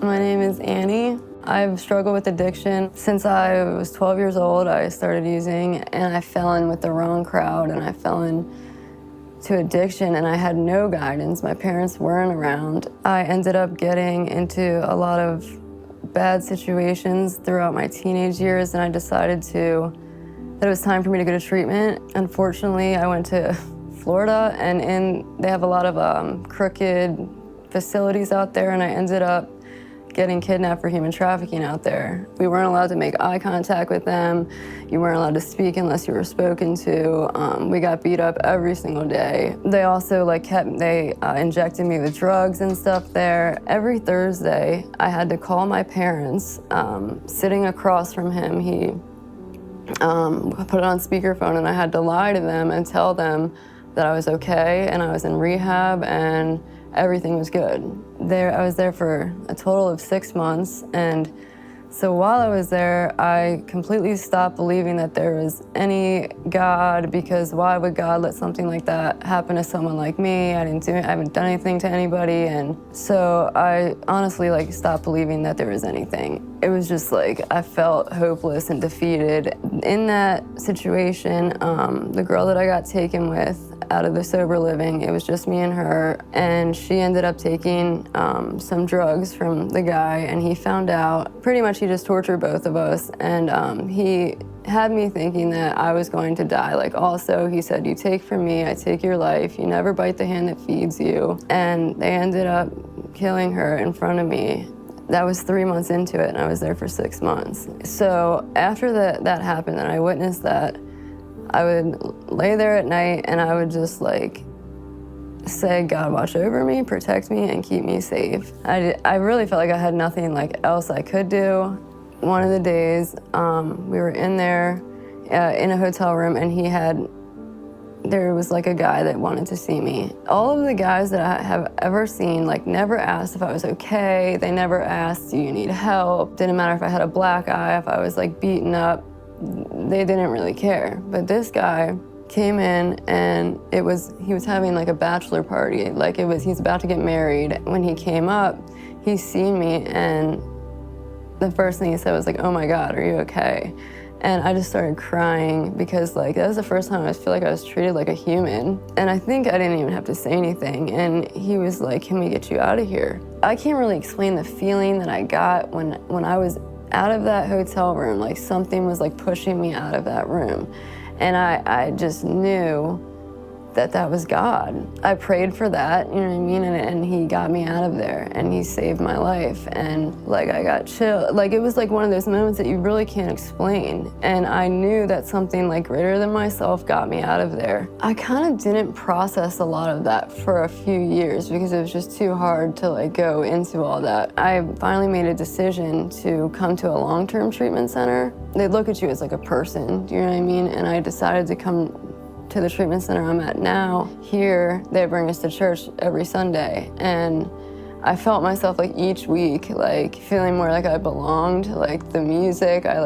My name is Annie. I've struggled with addiction. Since I was 12 years old, I started using, and I fell in with the wrong crowd, and I fell into addiction, and I had no guidance. My parents weren't around. I ended up getting into a lot of bad situations throughout my teenage years, and I decided that it was time for me to go to treatment. Unfortunately, I went to Florida, and they have a lot of crooked facilities out there, and I ended up getting kidnapped for human trafficking out there. We weren't allowed to make eye contact with them. You weren't allowed to speak unless you were spoken to. We got beat up every single day. They also injected me with drugs and stuff there. Every Thursday, I had to call my parents. Sitting across from him, he put it on speakerphone, and I had to lie to them and tell them that I was okay and I was in rehab and everything was good. I was there for a total of 6 months, and so while I was there, I completely stopped believing that there was any God, because why would God let something like that happen to someone like me? I haven't done anything to anybody, and so I honestly stopped believing that there was anything. It was just I felt hopeless and defeated. In that situation, the girl that I got taken with out of the sober living, it was just me and her, and she ended up taking some drugs from the guy, and he found out. Pretty much he just tortured both of us, and he had me thinking that I was going to die. Also, he said, "You take from me, I take your life. You never bite the hand that feeds you." And they ended up killing her in front of me. That was 3 months into it, and I was there for 6 months. So after that happened, and I witnessed that, I would lay there at night and I would just say, "God, watch over me, protect me, and keep me safe." I really felt like I had nothing else I could do. One of the days, we were in there in a hotel room, and there was a guy that wanted to see me. All of the guys that I have ever seen never asked if I was okay. They never asked, "Do you need help?" Didn't matter if I had a black eye, if I was beaten up. They didn't really care. But this guy came in, and he was having a bachelor party. He's about to get married. When he came up, he seen me, and the first thing he said was "Oh my God, are you okay?" And I just started crying, because that was the first time I feel I was treated like a human. And I think I didn't even have to say anything. And he was like, "Can we get you out of here?" I can't really explain the feeling that I got when I was out of that hotel room. Something was pushing me out of that room. And I just knew that was God. I prayed for that, you know what I mean? And he got me out of there, and he saved my life. And I got chill. It was one of those moments that you really can't explain. And I knew that something greater than myself got me out of there. I kind of didn't process a lot of that for a few years, because it was just too hard to go into all that. I finally made a decision to come to a long-term treatment center. They look at you as a person, do you know what I mean? And I decided to come to the treatment center I'm at now. Here, they bring us to church every Sunday, and I felt myself each week feeling more I belonged. The music, I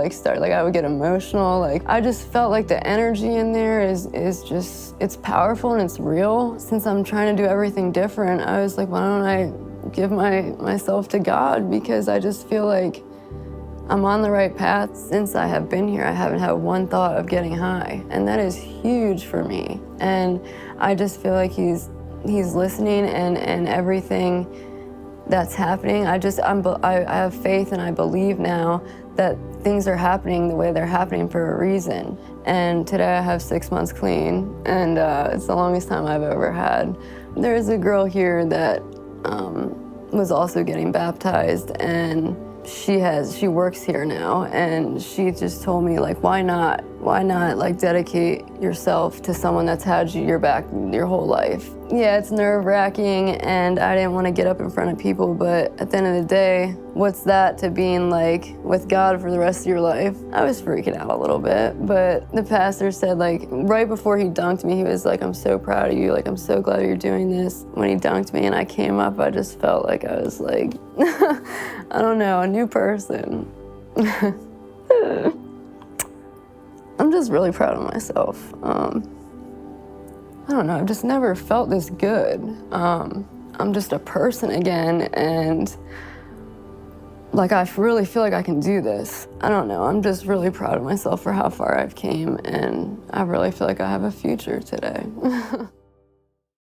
would get emotional. I just felt the energy in there is just, it's powerful and it's real. Since I'm trying to do everything different, I was why don't I give myself to God, because I just feel I'm on the right path. Since I have been here, I haven't had one thought of getting high, and that is huge for me. And I just feel he's listening, and everything that's happening. I have faith, and I believe now that things are happening the way they're happening for a reason. And today I have 6 months clean, and it's the longest time I've ever had. There's a girl here that was also getting baptized, and she works here now, and she just told me why not dedicate yourself to someone that's had your back your whole life. Yeah, it's nerve-wracking, and I didn't want to get up in front of people, but at the end of the day, what's that to being with God for the rest of your life? I was freaking out a little bit, but the pastor said right before he dunked me, he was "I'm so proud of you, I'm so glad you're doing this." When he dunked me and I came up, I just felt I was I don't know, a new person. I'm just really proud of myself. I don't know, I've just never felt this good. I'm just a person again, and Like, I really feel like I can do this. I don't know, I'm just really proud of myself for how far I've came, and I really feel like I have a future today.